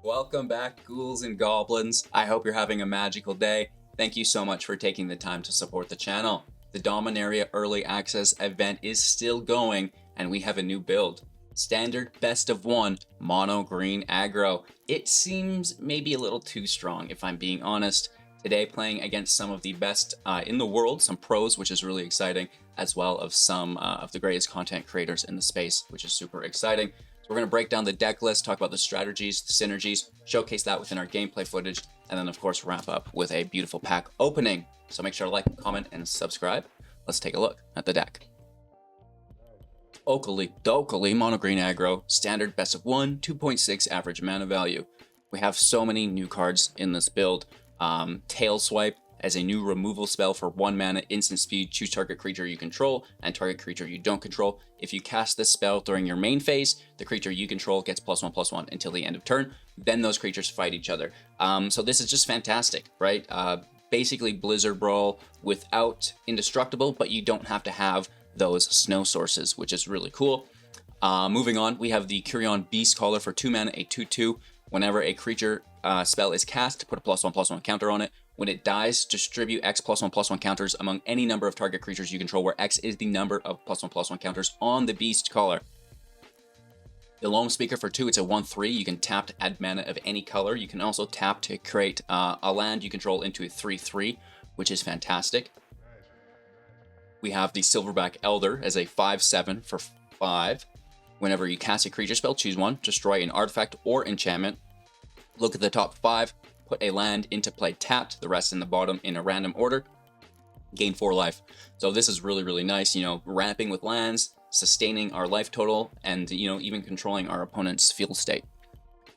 Welcome back, ghouls and goblins. I hope you're having a magical day. Thank you so much for taking the time to support the channel. The Dominaria Early Access event is still going, and we have a new build. Standard best of one, mono green aggro. It seems maybe a little too strong, if I'm being honest. Today, playing against some of the best in the world, some pros, which is really exciting, as well as some of the greatest content creators in the space, which is super exciting. We're going to break down the deck list, talk about the strategies, the synergies, showcase that within our gameplay footage, and then of course wrap up with a beautiful pack opening. So make sure to like, comment, and subscribe. Let's take a look at the deck. Oakley, Dokali, mono green aggro, standard best of 1, 2.6 average mana value. We have so many new cards in this build. Tail Swipe as a new removal spell for 1 mana, instant speed, choose target creature you control and target creature you don't control. If you cast this spell during your main phase, the creature you control gets +1/+1 until the end of turn. Then those creatures fight each other. So this is just fantastic, right? Basically Blizzard Brawl without Indestructible, but you don't have to have those snow sources, which is really cool. Moving on, we have the Curion Beast Caller for 2 mana, a 2/2. Whenever a creature spell is cast, put a +1/+1 counter on it. When it dies, distribute X +1/+1 counters among any number of target creatures you control, where X is the number of +1/+1 counters on the Beast Caller. The Loam Speaker for 2, it's a 1/3. You can tap to add mana of any color. You can also tap to create a land you control into a 3/3, which is fantastic. We have the Silverback Elder as a 5/7 for 5. Whenever you cast a creature spell, choose one, destroy an artifact or enchantment. Look at the top 5, put a land into play tapped, the rest in the bottom in a random order. Gain 4 life. So this is really, really nice, ramping with lands, sustaining our life total, and, even controlling our opponent's field state.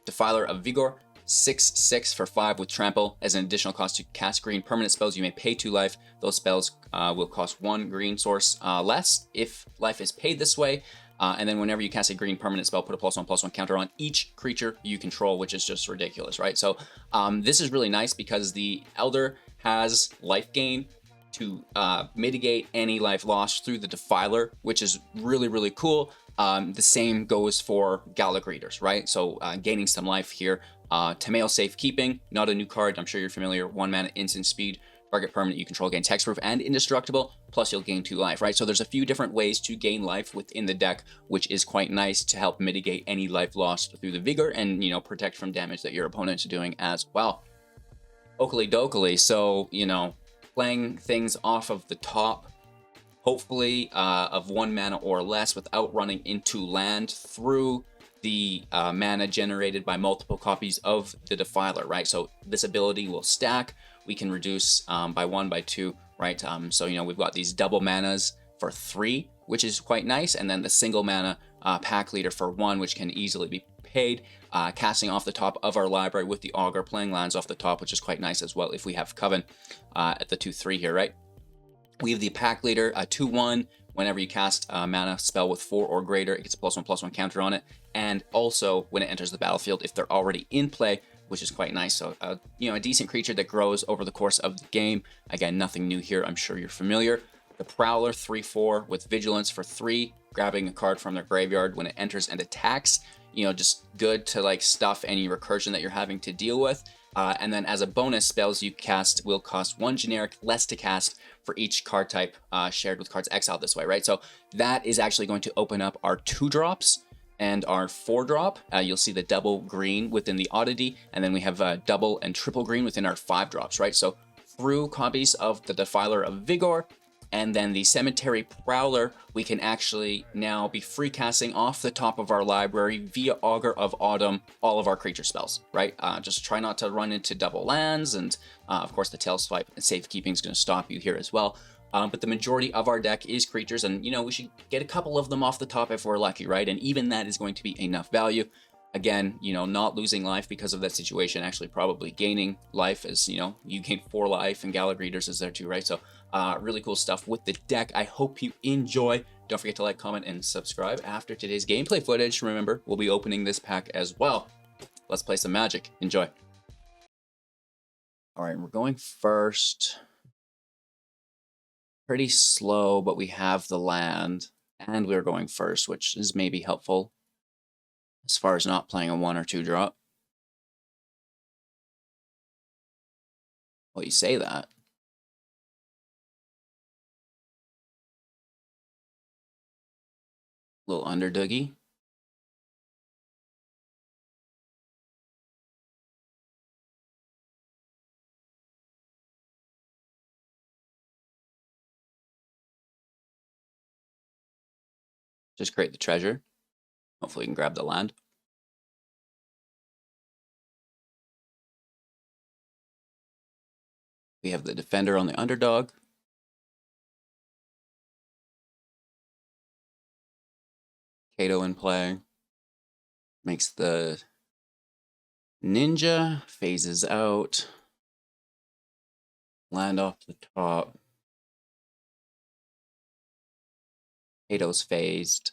Defiler of Vigor, 6/6 for 5 with trample. As an additional cost to cast green permanent spells, you may pay 2 life. Those spells will cost 1 green source less if life is paid this way. And then whenever you cast a green permanent spell, put a +1/+1 counter on each creature you control, which is just ridiculous, right? So this is really nice because the Elder has life gain to mitigate any life loss through the Defiler, which is really, really cool. The same goes for Gallic Readers, right? So gaining some life here. Tamail Safekeeping, not a new card. I'm sure you're familiar. 1 mana, instant speed. Target permanent you control gains hexproof and indestructible, plus you'll gain 2 life, right? So there's a few different ways to gain life within the deck, which is quite nice to help mitigate any life lost through the Vigor and, protect from damage that your opponent's doing as well. Oakley Dokali, so, playing things off of the top, hopefully of 1 mana or less without running into land through the mana generated by multiple copies of the Defiler, right? So this ability will stack. We can reduce by 1, by 2, right? So, we've got these double manas for 3, which is quite nice, and then the single mana pack leader for 1, which can easily be paid, casting off the top of our library with the Augur, playing lands off the top, which is quite nice as well if we have Coven at the 2/3 here, right? We have the pack leader, 2/1. Whenever you cast a mana spell with 4 or greater, it gets a +1/+1 counter on it. And also, when it enters the battlefield, if they're already in play, which is quite nice. So, a decent creature that grows over the course of the game. Again, nothing new here. I'm sure you're familiar. The Prowler, 3/4 with Vigilance for 3, grabbing a card from their graveyard when it enters and attacks. Just good to stuff any recursion that you're having to deal with. And then as a bonus, spells you cast will cost 1 generic less to cast for each card type shared with cards exiled this way, right? So that is actually going to open up our 2-drops and our 4-drop. You'll see the double green within the oddity, and then we have double and triple green within our 5-drops, right? So through copies of the Defiler of Vigor, and then the Cemetery Prowler, we can actually now be free casting off the top of our library via Augur of Autumn all of our creature spells, right? Just try not to run into double lands, and of course the Tail Swipe and Safekeeping is going to stop you here as well. But the majority of our deck is creatures, and we should get a couple of them off the top if we're lucky, right? And even that is going to be enough value. Again, not losing life because of that situation, actually probably gaining life as, you gain 4 life, and Gallic Readers is there too, right? So really cool stuff with the deck. I hope you enjoy. Don't forget to like, comment, and subscribe. After today's gameplay footage, remember, we'll be opening this pack as well. Let's play some Magic. Enjoy. All right, we're going first. Pretty slow, but we have the land, and we're going first, which is maybe helpful as far as not playing a 1 or 2 drop. Well, you say that. Little underdoogie. Just create the treasure. Hopefully we can grab the land. We have the defender on the underdog. Kato in play. Makes the ninja, phases out. Land off the top. Kato's phased.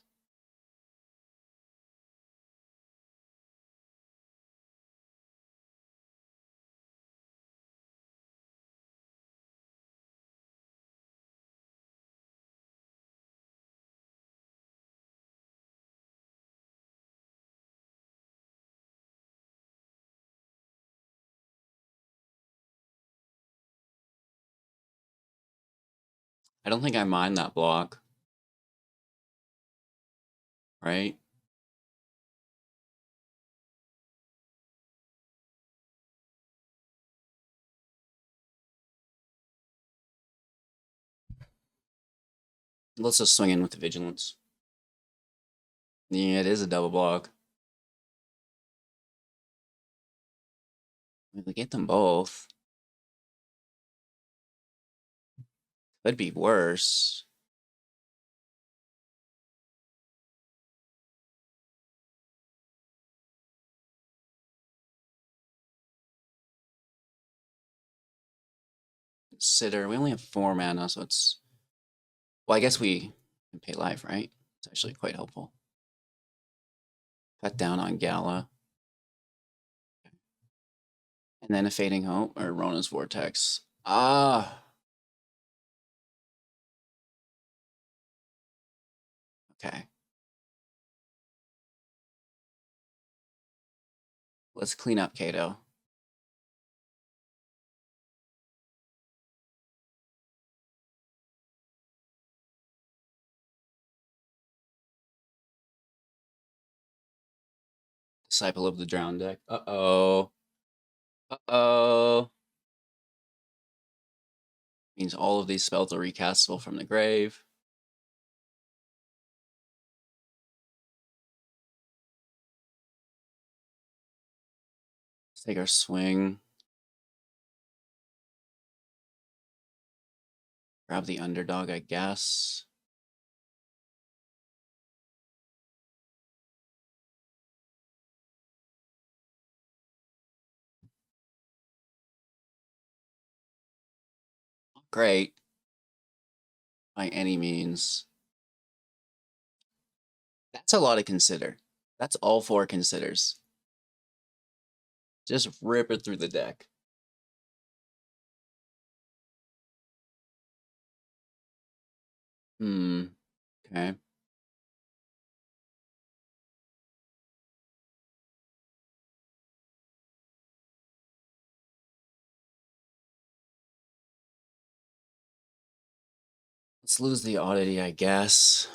I don't think I mind that block. Right? Let's just swing in with the vigilance. Yeah, it is a double block. If we get them both, could be worse. Consider we only have 4 mana, so it's well, I guess we can pay life, right? It's actually quite helpful. Cut down on Gala. And then a Fading Hope or Rona's Vortex. Ah. Okay. Let's clean up Kato. Disciple of the Drowned deck. Uh-oh. Uh-oh. Means all of these spells are recastable from the grave. Let's take our swing. Grab the underdog, I guess. Great. By any means. That's a lot to consider. That's all 4 considers. Just rip it through the deck. Okay. Let's lose the oddity, I guess.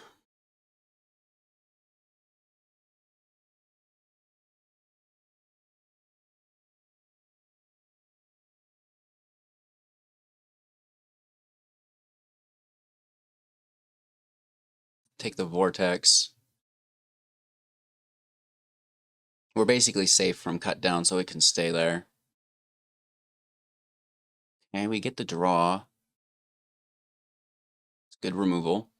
Take the vortex. We're basically safe from cut down, so we can stay there. And we get the draw. It's good removal.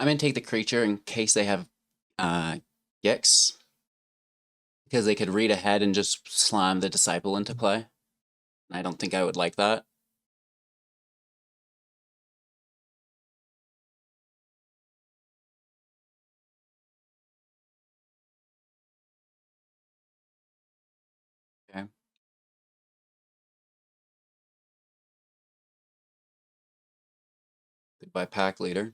I'm gonna take the creature in case they have Gix, because they could read ahead and just slam the Disciple into play. I don't think I would like that. Okay. Goodbye, pack leader.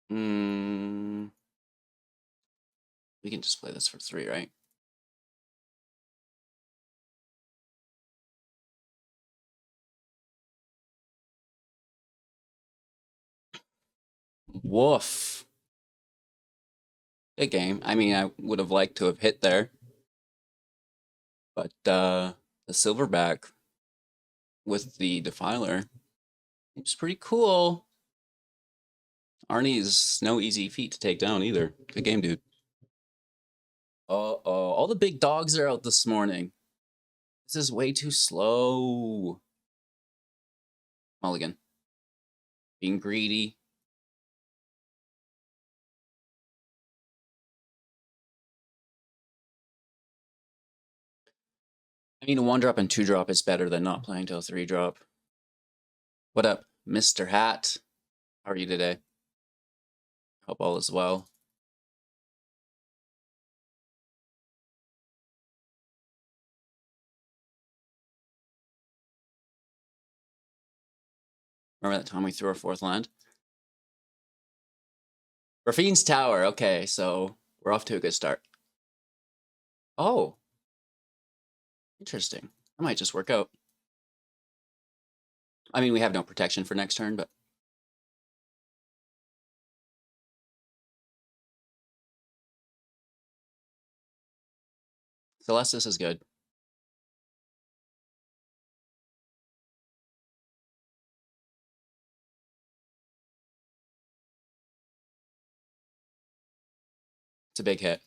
Hmm. We can just play this for 3, right? Woof. Good game. I mean, I would have liked to have hit there, but the silverback with the Defiler, it's pretty cool. Arnie's no easy feat to take down either. Good game, dude. Uh-oh, all the big dogs are out this morning. This is way too slow. Mulligan. Being greedy. I mean, a 1-drop and 2-drop is better than not playing till 3-drop. What up, Mr. Hat? How are you today? Hope all is well. Remember that time we threw our 4th land? Raffine's Tower. Okay, so we're off to a good start. Oh, interesting. That might just work out. I mean, we have no protection for next turn, but Celestis is good. It's a big hit.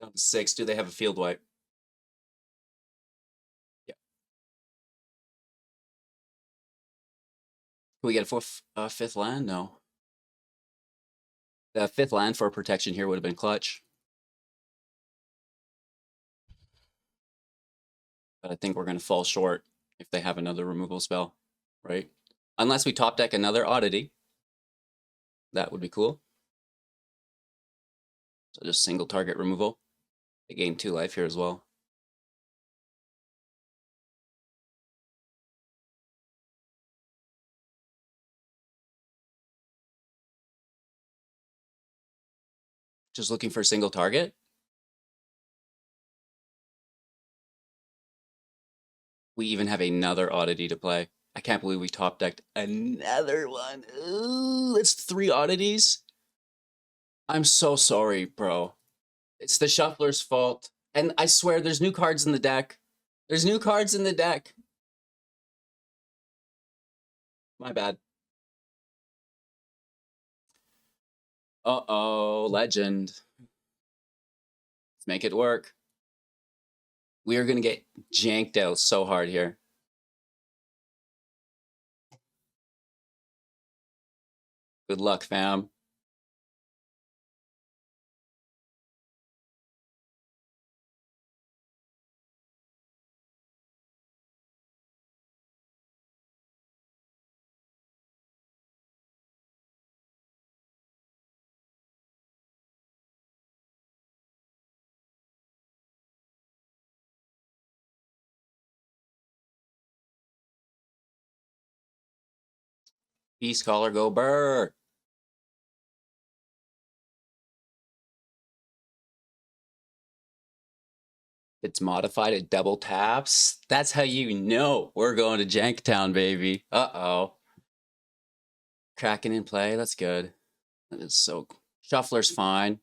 Down to 6. Do they have a field wipe? Yeah. Can we get a 5th land? No. The 5th land for protection here would have been clutch. But I think we're going to fall short if they have another removal spell, right? Unless we top deck another oddity. That would be cool. So just single target removal. They gain 2 life here as well. Just looking for a single target. We even have another oddity to play. I can't believe we top decked another one. Ooh, it's 3 oddities. I'm so sorry, bro. It's the shuffler's fault. And I swear there's new cards in the deck. There's new cards in the deck. My bad. Uh-oh, legend. Let's make it work. We are going to get janked out so hard here. Good luck, fam. Peace caller, go burr. It's modified, it double taps. That's how you know we're going to Janktown, baby. Uh-oh. Kraken in play, that's good. That is so... Shuffler's fine.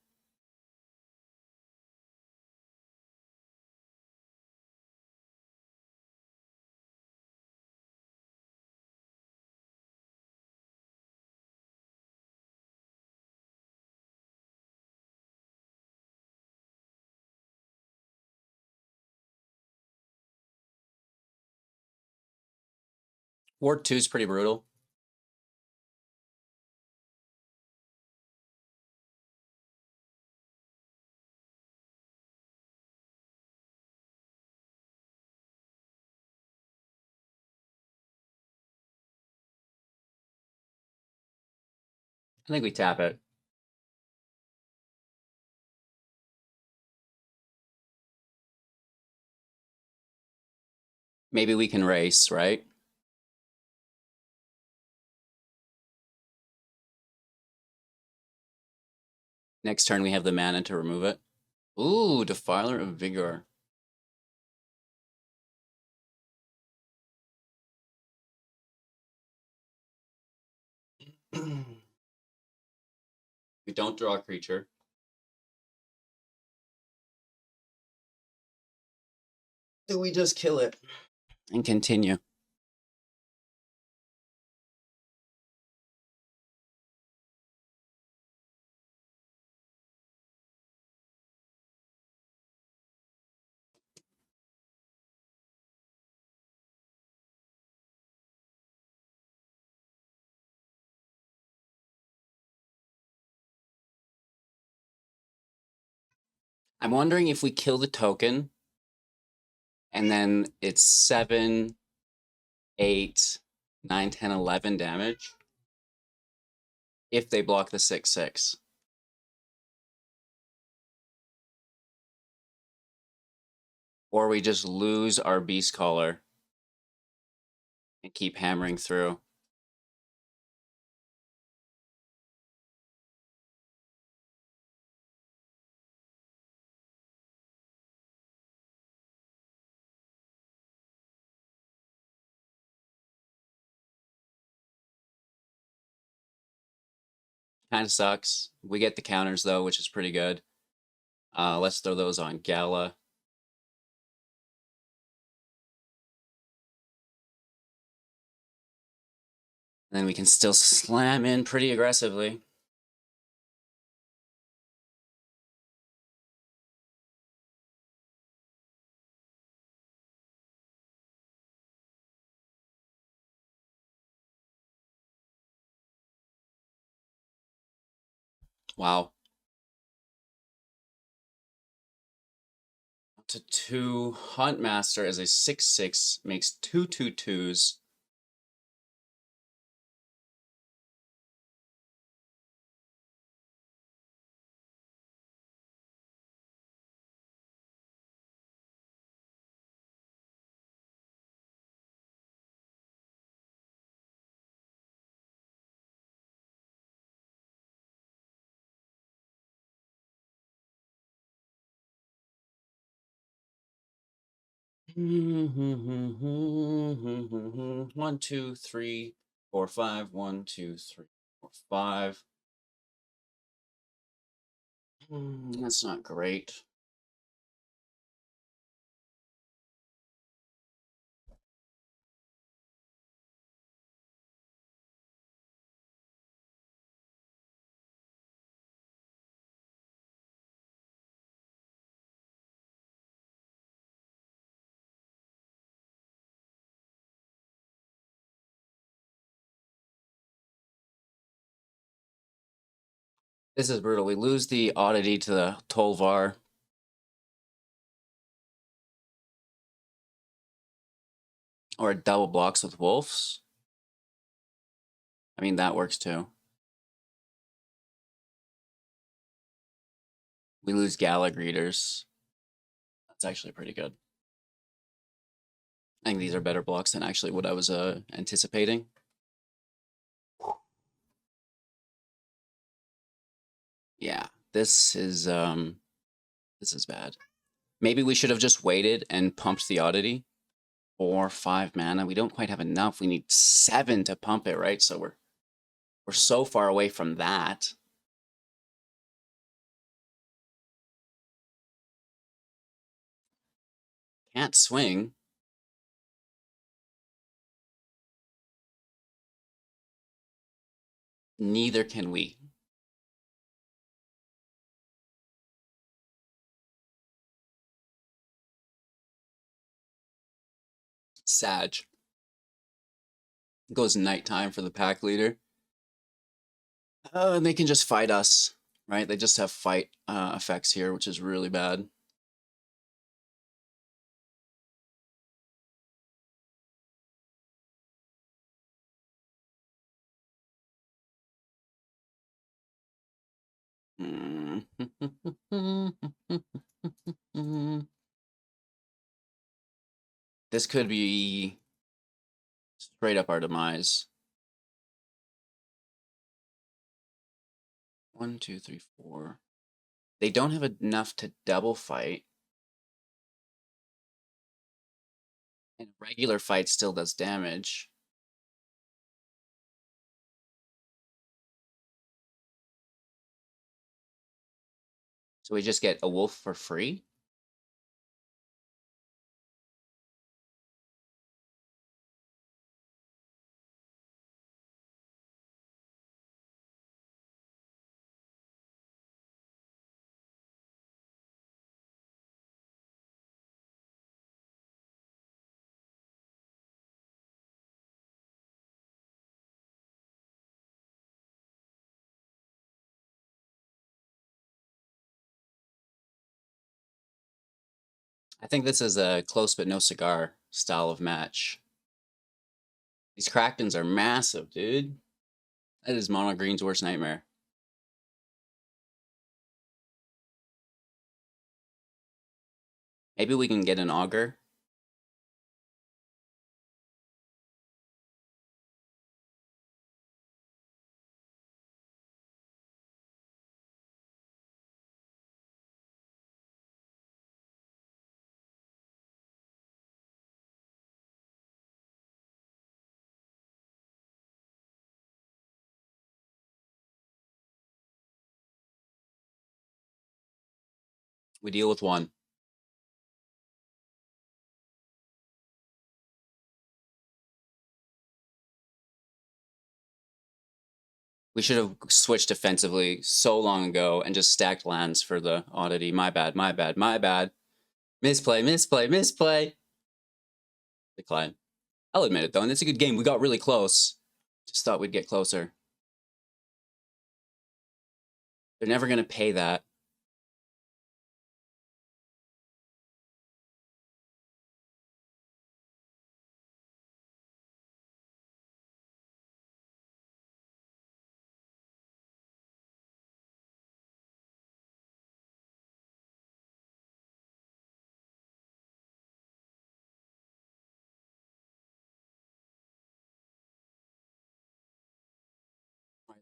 Ward 2 is pretty brutal. I think we tap it. Maybe we can race, right? Next turn we have the mana to remove it. Ooh, Defiler of Vigor. We don't draw a creature. Do we just kill it and continue? I'm wondering if we kill the token and then it's 7, 8, 9, 10, 11 damage if they block the 6/6. Or we just lose our Beast Caller and keep hammering through. Kind of sucks. We get the counters though, which is pretty good. Let's throw those on Gala. And then we can still slam in pretty aggressively. Wow. Up to 2. Huntmaster as a 6/6 makes 2/2/2s. One, two, three, 4, 5. 1, 2, 3, 4, 5. That's not great. This is brutal. We lose the oddity to the Tolvar. Or it double blocks with wolves. I mean, that works too. We lose Gala Greeters. That's actually pretty good. I think these are better blocks than actually what I was anticipating. Yeah, this is bad. Maybe we should have just waited and pumped the oddity. 4, 5 mana. We don't quite have enough. We need 7 to pump it, right? So we're so far away from that. Can't swing. Neither can we. Sag. It goes nighttime for the pack leader. And they can just fight us, right? They just have fight effects here, which is really bad. This could be straight up our demise. 1, 2, 3, 4. They don't have enough to double fight. And regular fight still does damage. So we just get a wolf for free? I think this is a close but no cigar style of match. These Krakens are massive, dude. That is Mono Green's worst nightmare. Maybe we can get an auger. We deal with one. We should have switched defensively so long ago and just stacked lands for the oddity. My bad, my bad, my bad. Misplay, misplay, misplay. Decline. I'll admit it though, and it's a good game. We got really close. Just thought we'd get closer. They're never going to pay that.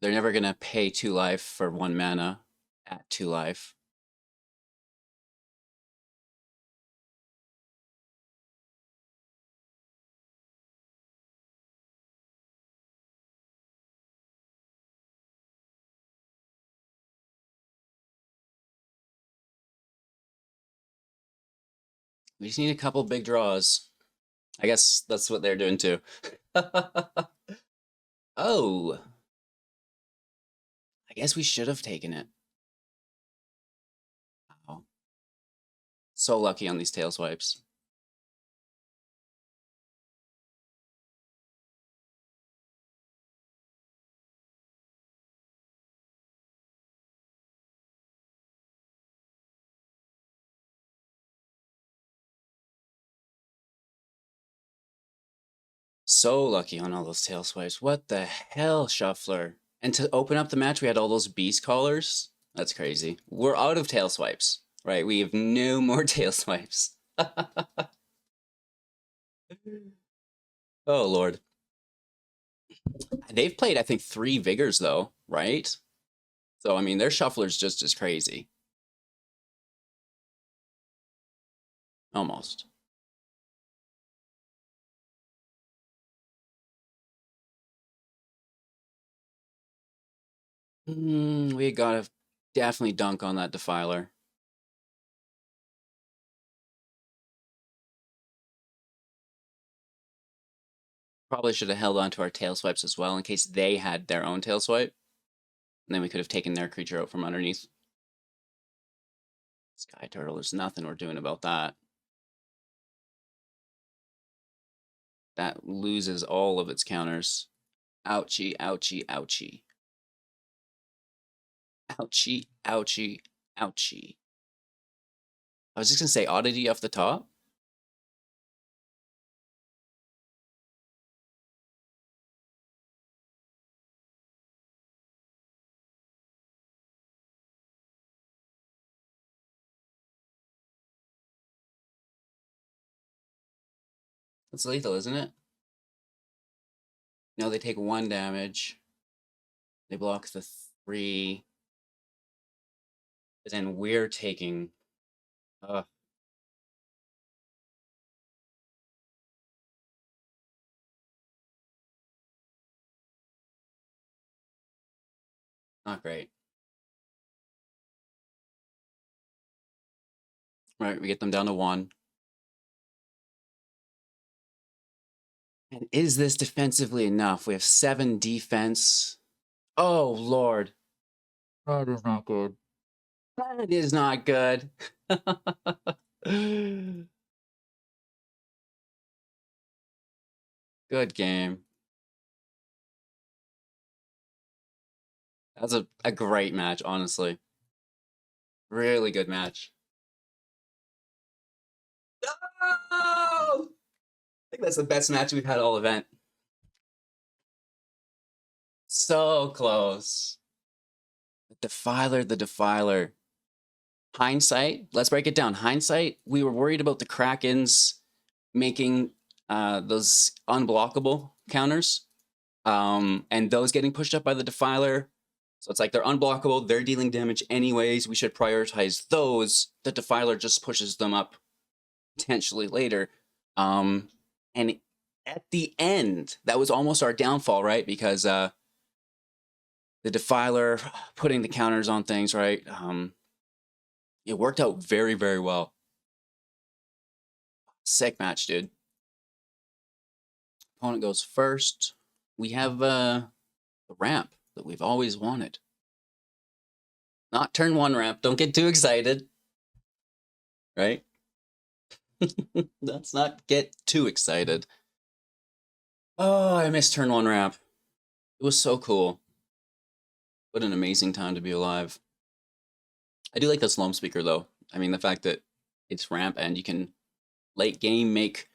They're never going to pay 2 life for 1 mana at 2 life. We just need a couple big draws. I guess that's what they're doing too. Oh. I guess we should have taken it. Wow. So lucky on these tail swipes. So lucky on all those tail swipes. What the hell, Shuffler? And to open up the match, we had all those beast collars. That's crazy. We're out of tail swipes, right? We have no more tail swipes. Oh, Lord. They've played, I think, 3 Vigors, though, right? So, I mean, their Shuffler's just as crazy. Almost. We gotta definitely dunk on that Defiler. Probably should have held on to our tail swipes as well in case they had their own tail swipe. And then we could have taken their creature out from underneath. Sky Turtle, there's nothing we're doing about that. that loses all of its counters. Ouchie, ouchie, ouchie. Ouchie, ouchie, ouchie. I was just gonna say oddity off the top. It's lethal, isn't it? No, they take 1 damage. They block the 3. But then we're taking... not great. Right, we get them down to 1. And is this defensively enough? We have 7 defense. Oh, Lord. That is not good. That is not good. Good game. That was a great match, honestly. Really good match. Oh! I think that's the best match we've had all event. So close. The Defiler, the Defiler. Hindsight, let's break it down. Hindsight, we were worried about the Krakens making those unblockable counters and those getting pushed up by the Defiler. So it's like they're unblockable, they're dealing damage anyways. We should prioritize those. The Defiler just pushes them up potentially later. And at the end, that was almost our downfall, right? Because the Defiler putting the counters on things, right? It worked out very, very well. Sick match, dude. Opponent goes first. We have the ramp that we've always wanted. Not turn 1 ramp. Don't get too excited. Right? Let's not get too excited. Oh, I missed turn 1 ramp. It was so cool. What an amazing time to be alive. I do like the Slum Speaker, though. I mean, the fact that it's ramp and you can late game make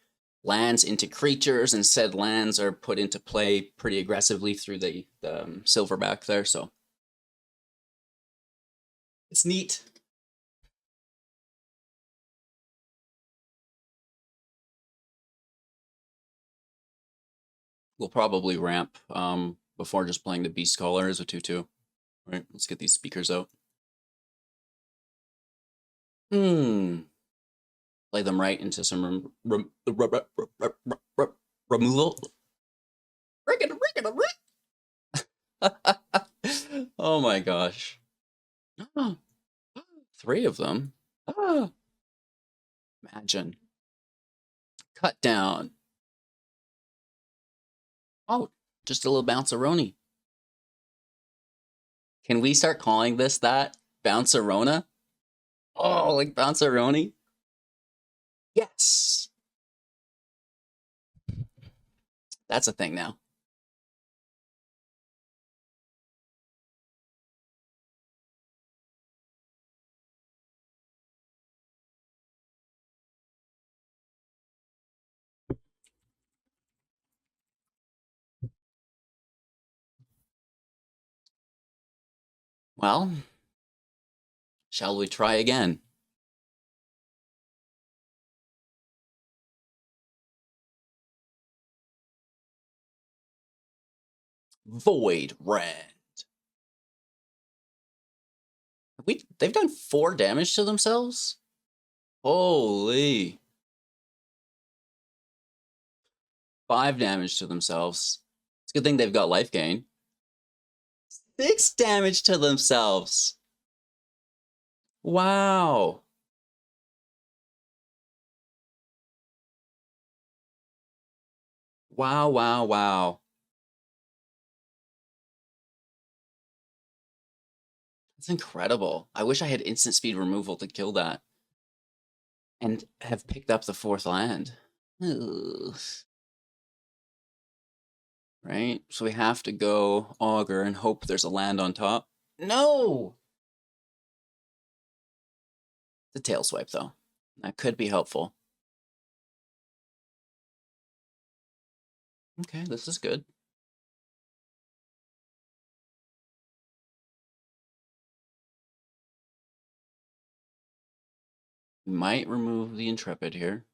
lands into creatures, and said lands are put into play pretty aggressively through the silverback there, so it's neat. We'll probably ramp before just playing the Beast Caller as a 2/2. Right, let's get these speakers out. Play them right into some removal. Oh my gosh. 3 of them. Imagine. Cut down. Oh, just a little bounce-a-roni. Can we start calling this that? Bounce-a-rona? Oh, like bounce-a-roni? Yes! That's a thing now. Well, shall we try again? Void Rend. They've done 4 damage to themselves? Holy. 5 damage to themselves. It's a good thing they've got life gain. 6 damage to themselves. Wow. Wow, wow, wow. That's incredible. I wish I had instant speed removal to kill that. And have picked up the 4th land. Ugh. right? So we have to go Augur and hope there's a land on top. No! The tail swipe, though. That could be helpful. Okay, this is good. We might remove the Intrepid here.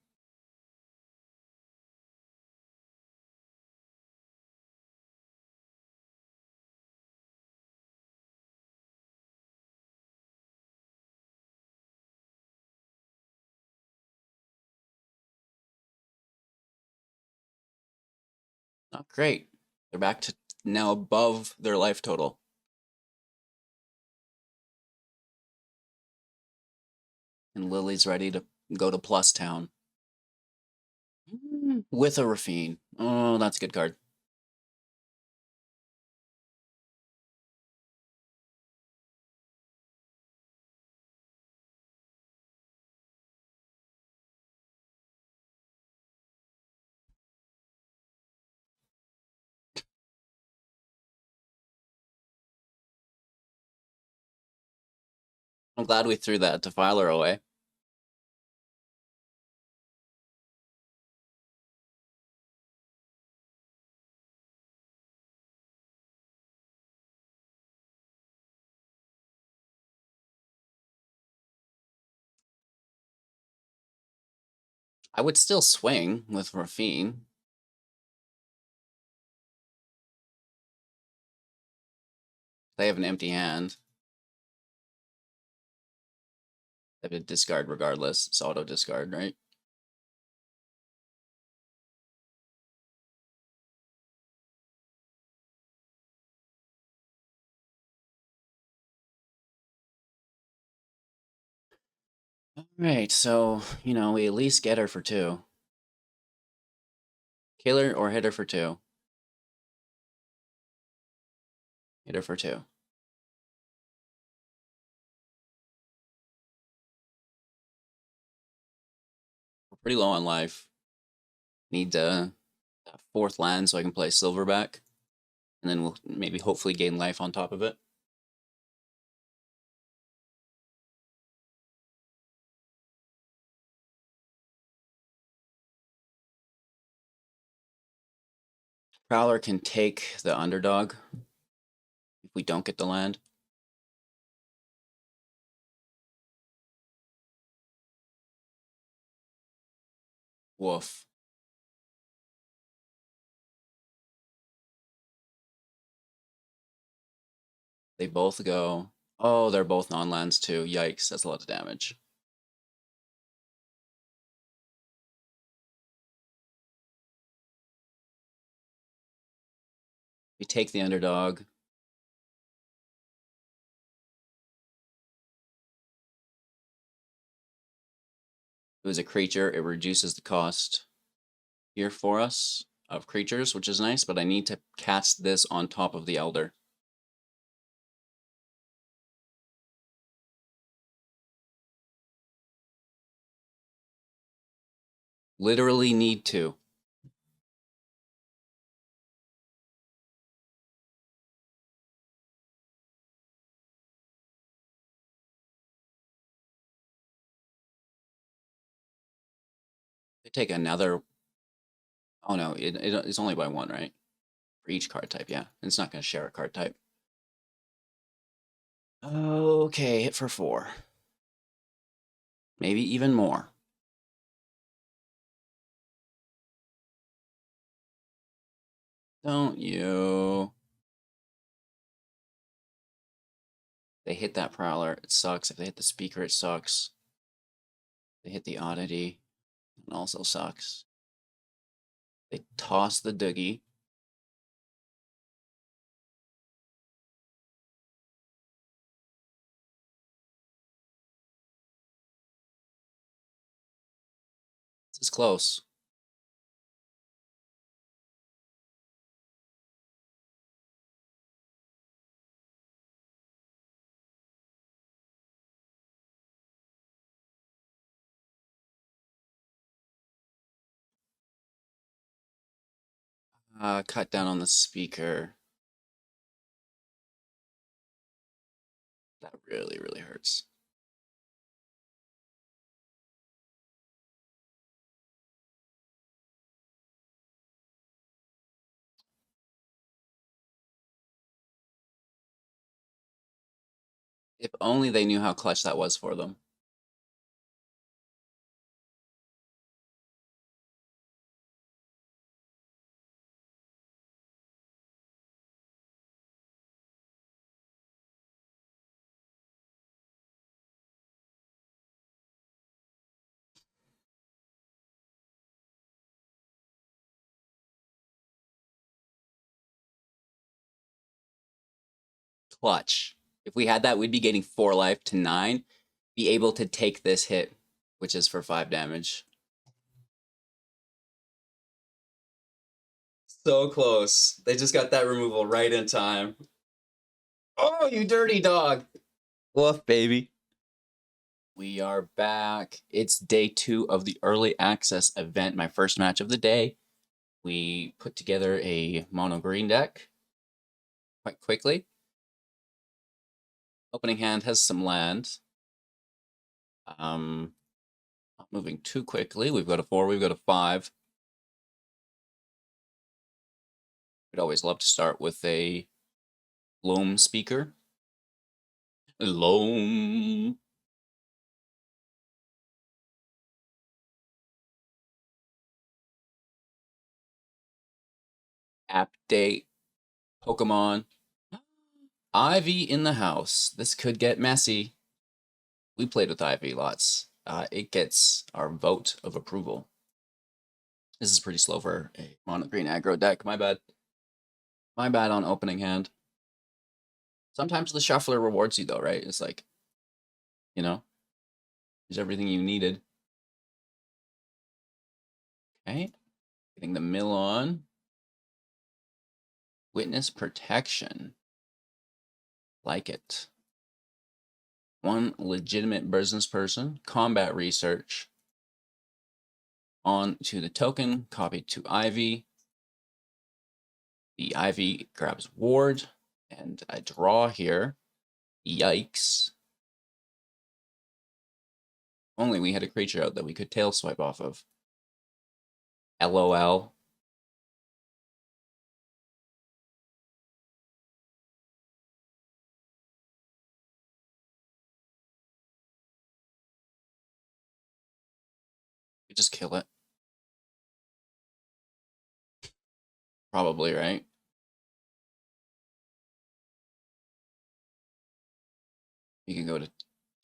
Not great. They're back to now above their life total. And Lily's ready to go to Plus Town. With a Rafine. Oh, that's a good card. I'm glad we threw that Defiler away. I would still swing with Rafine. They have an empty hand. They have a discard regardless. It's auto discard, right? All right, so, we at least get her for 2. Kill her or hit her for 2. Hit her for 2. We're pretty low on life. Need a 4th land so I can play Silverback. And then we'll maybe hopefully gain life on top of it. Prowler can take the underdog if we don't get the land. Woof. They both go. Oh, they're both non-lands too. Yikes, that's a lot of damage. We take the underdog. It was a creature. It reduces the cost here for us of creatures, which is nice, but I need to cast this on top of the Elder. Literally need to. They take another. Oh no, it's only by 1, right? For each card type, yeah. It's not going to share a card type. Okay, hit for 4. Maybe even more. Don't you? They hit that Prowler, it sucks. If they hit the Speaker, it sucks. They hit the Oddity, it also sucks. They toss the Doogie. This is close. Cut down on the speaker. That really, really hurts. If only they knew how clutch that was for them. Clutch. If we had that, we'd be getting 4 life to 9. Be able to take this hit, which is for 5 damage. So close. They just got that removal right in time. Oh, you dirty dog. Woof, baby. We are back. It's day 2 of the early access event, my first match of the day. We put together a mono green deck quite quickly. Opening hand has some land. Not moving too quickly. We've got a 4, we've got a 5. We'd always love to start with a loam speaker. Loam. Update. Pokemon. Ivy in the house. This could get messy. We played with Ivy lots. It gets our vote of approval. This is pretty slow for a mono green aggro deck. My bad. My bad on opening hand. Sometimes the shuffler rewards you though, right? It's like, you know, here's everything you needed. Okay. Getting the mill on. Witness protection. Like it. One legitimate business person. Combat research. On to the token. Copied to Ivy. The Ivy grabs ward. And I draw here. Yikes. Only we had a creature out that we could tail swipe off of. LOL. We just kill it. Probably, right? You can go to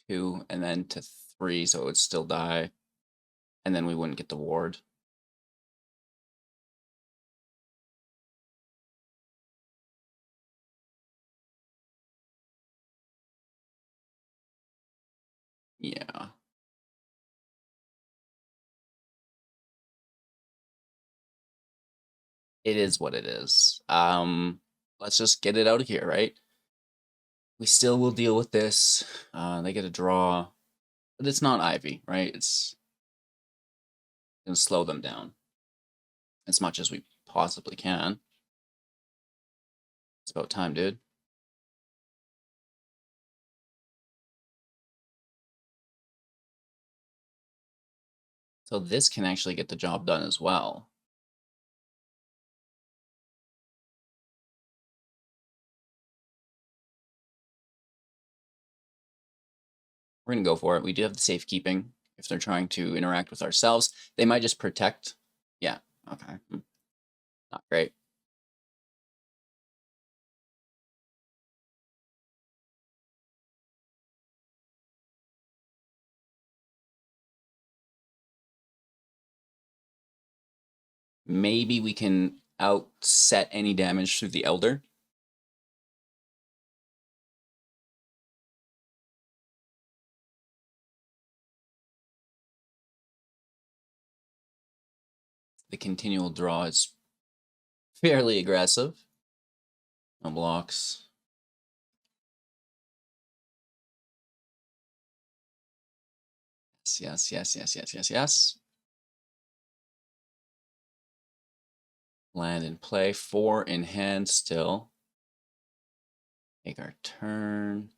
2 and then to 3, so it would still die. And then we wouldn't get the ward. Yeah. It is what it is. Let's just get it out of here, right? We still will deal with this. They get a draw. But it's not Ivy, right? It's going to slow them down as much as we possibly can. It's about time, dude. So this can actually get the job done as well. We're going to go for it. We do have the safekeeping. If they're trying to interact with ourselves, they might just protect. Yeah, okay. Not great. Maybe we can outset any damage through the Elder. The continual draw is fairly aggressive. No blocks. Yes, yes, yes, yes, yes, yes, yes. Land in play. 4 in hand still. Take our turn.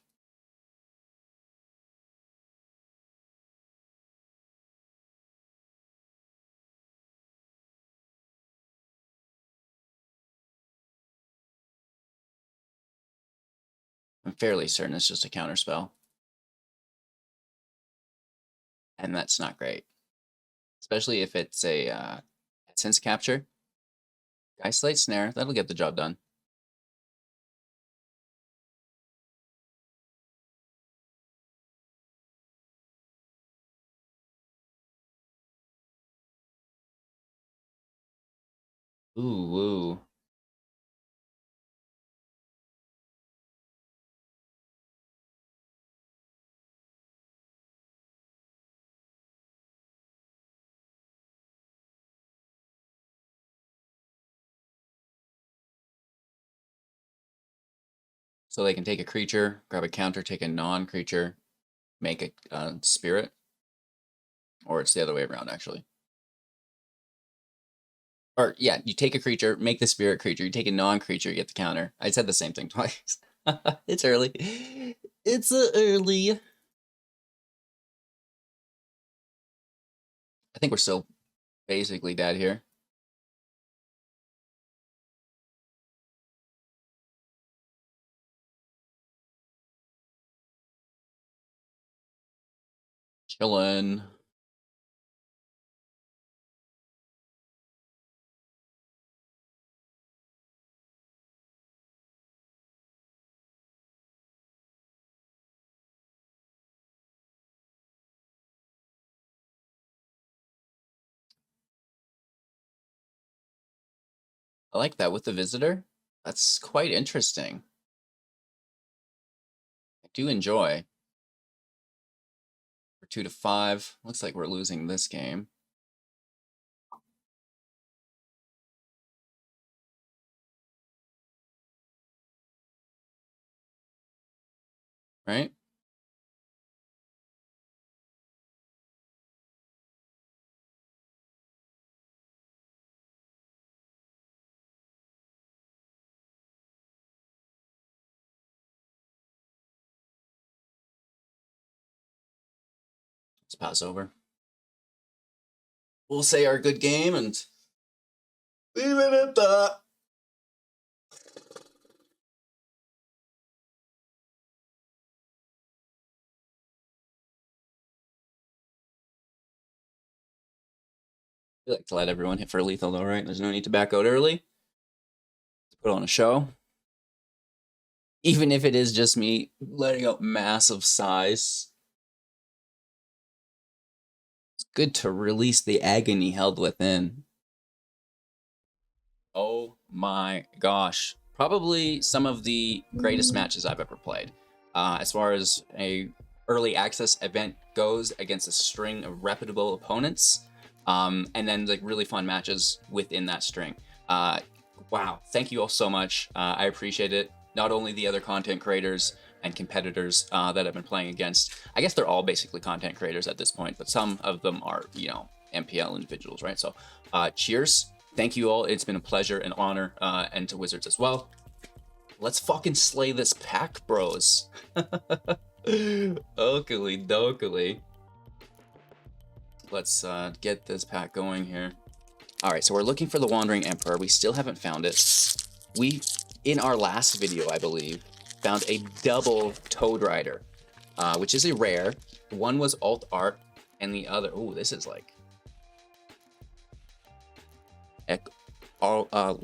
I'm fairly certain it's just a counterspell. And that's not great. Especially if it's a sense capture. Geist Slate Snare, that'll get the job done. Ooh, woo. So they can take a creature, grab a counter, take a non-creature, make a spirit. Or it's the other way around, actually. Or, yeah, you take a creature, make the spirit creature. You take a non-creature, you get the counter. I said the same thing twice. It's early. It's early. I think we're still basically dead here. Chillin'. I like that with the visitor. That's quite interesting. I do enjoy. We're 2 to 5. Looks like we're losing this game. Right? Let's pass over. We'll say our good game and leave it at that. I like to let everyone hit for lethal though, right? There's no need to back out early. Let's put on a show. Even if it is just me letting out massive size. It's good to release the agony held within. Oh my gosh. Probably some of the greatest matches I've ever played. As far as a early access event goes against a string of reputable opponents. And then like really fun matches within that string. Wow, thank you all so much. I appreciate it. Not only the other content creators and competitors that I've been playing against. I guess they're all basically content creators at this point, but some of them are, MPL individuals, right? So cheers. Thank you all. It's been a pleasure and honor, and to Wizards as well. Let's fucking slay this pack, bros. Okily dokily. Let's get this pack going here. All right, so we're looking for the Wandering Emperor. We still haven't found it. We, in our last video, I believe, found a double Toad Rider, which is a rare. One was alt art, and the other, ooh, this is like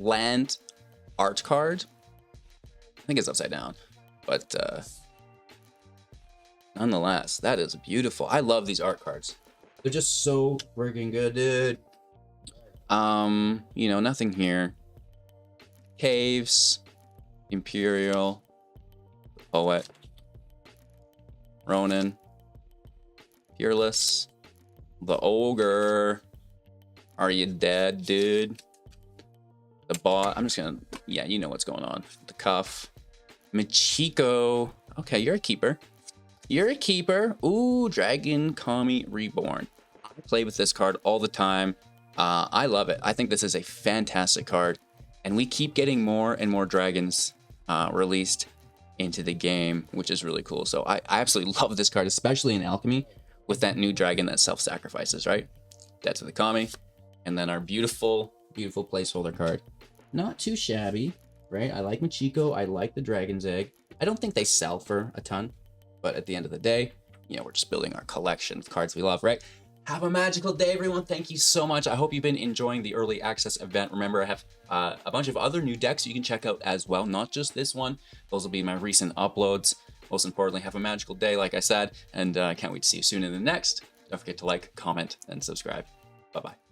land art card. I think it's upside down, but nonetheless, that is beautiful. I love these art cards. They're just so freaking good, dude. Nothing here. Caves, Imperial, Poet, Ronin, Peerless, the Ogre. Are you dead, dude? The bot. I'm just gonna, yeah, you know what's going on. The Cuff, Michiko. Okay, you're a keeper. You're a keeper. Ooh, Dragon Kami Reborn. I play with this card all the time. I love it. I think this is a fantastic card. And we keep getting more and more dragons released into the game, which is really cool. So I absolutely love this card, especially in Alchemy, with that new dragon that self-sacrifices, right? Death to the Kami. And then our beautiful, beautiful placeholder card. Not too shabby, right? I like Machiko. I like the Dragon's Egg. I don't think they sell for a ton, but at the end of the day, you know, we're just building our collection of cards we love, right? Have a magical day, everyone. Thank you so much. I hope you've been enjoying the early access event. Remember, I have a bunch of other new decks you can check out as well, not just this one. Those will be my recent uploads. Most importantly, have a magical day, like I said, and I can't wait to see you soon in the next. Don't forget to like, comment, and subscribe. Bye-bye.